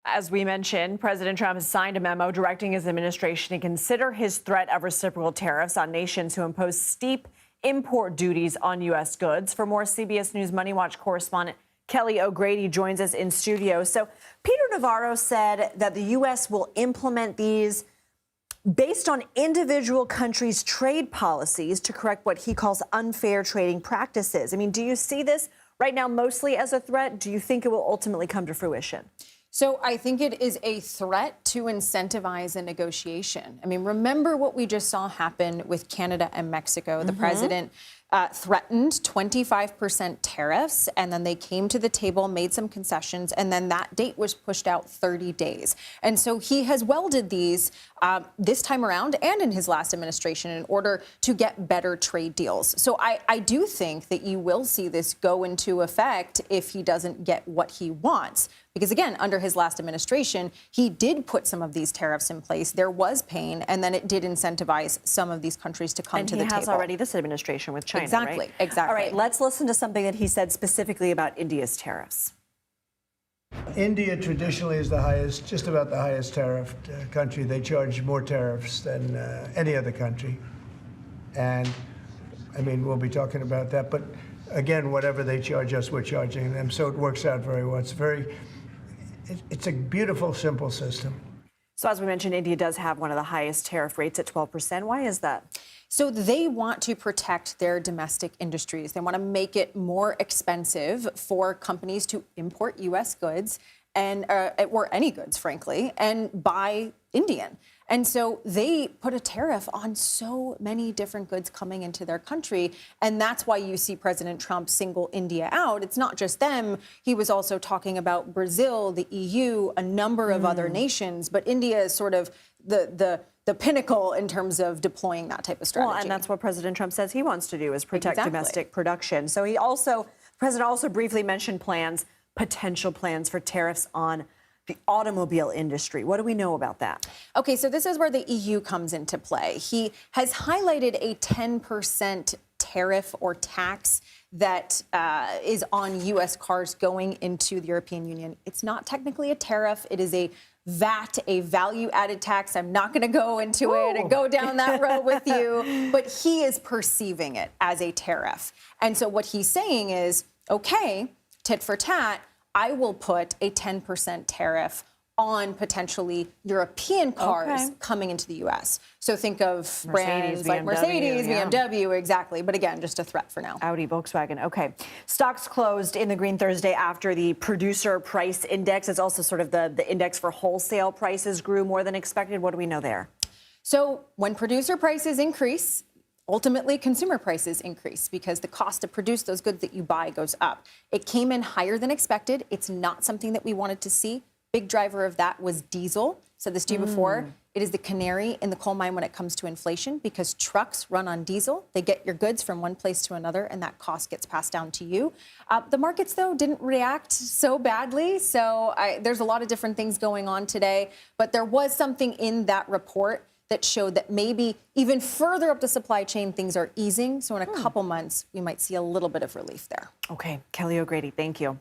As we mentioned, President Trump has signed a memo directing his administration to consider his threat of reciprocal tariffs on nations who impose steep import duties on U.S. goods. For more, CBS News MoneyWatch correspondent Kelly O'Grady joins us in studio. So Peter Navarro said that the U.S. will implement these based on individual countries' trade policies to correct what he calls unfair trading practices. I mean, do you see this right now mostly as a threat? Do you think it will ultimately come to fruition? So I think it is a threat to incentivize a negotiation. I mean, remember what we just saw happen with Canada and Mexico. The president threatened 25% tariffs, and then they came to the table, made some concessions, and then that date was pushed out 30 days. And so he has welded these this time around and in his last administration in order to get better trade deals. So I do think that you will see this go into effect if he doesn't get what he wants. Because, again, under his last administration, he did put some of these tariffs in place. There was pain, and then it did incentivize some of these countries to come to the table. And he has already this administration with China, exactly, right? Exactly. All right, let's listen to something that he said specifically about India's tariffs. India traditionally is the highest, just about the highest tariffed country. They charge more tariffs than any other country. And, I mean, we'll be talking about that. But, again, whatever they charge us, we're charging them. So it works out very well. It's a beautiful, simple system. So as we mentioned, India does have one of the highest tariff rates at 12%. Why is that? So they want to protect their domestic industries. They want to make it more expensive for companies to import U.S. goods and or any goods, frankly, and buy Indian. And so they put a tariff on so many different goods coming into their country. And that's why you see President Trump single India out. It's not just them. He was also talking about Brazil, the EU, a number of other nations. But India is sort of the pinnacle in terms of deploying that type of strategy. Well, and that's what President Trump says he wants to do, is protect domestic production. So the president also briefly mentioned potential plans for tariffs on the automobile industry. What do we know about that? Okay, so this is where the EU comes into play. He has highlighted a 10% tariff or tax that is on U.S. cars going into the European Union. It's not technically a tariff. It is a VAT, a value-added tax. I'm not going to go into it and go down that road with you, but he is perceiving it as a tariff. And so what he's saying is, okay, tit for tat, I will put a 10% tariff on potentially European cars coming into the U.S. So think of brands like Mercedes, BMW, exactly. But again, just a threat for now. Audi, Volkswagen. Okay. Stocks closed in the green Thursday after the producer price index. It's also sort of the index for wholesale prices grew more than expected. What do we know there? So when producer prices increase, ultimately, consumer prices increase because the cost to produce those goods that you buy goes up. It came in higher than expected. It's not something that we wanted to see. Big driver of that was diesel. Said this to you before. It is the canary in the coal mine when it comes to inflation because trucks run on diesel. They get your goods from one place to another, and that cost gets passed down to you. The markets, though, didn't react so badly. So there's a lot of different things going on today. But there was something in that report that showed that maybe even further up the supply chain, things are easing. So in a couple months, we might see a little bit of relief there. Okay. Kelly O'Grady, thank you.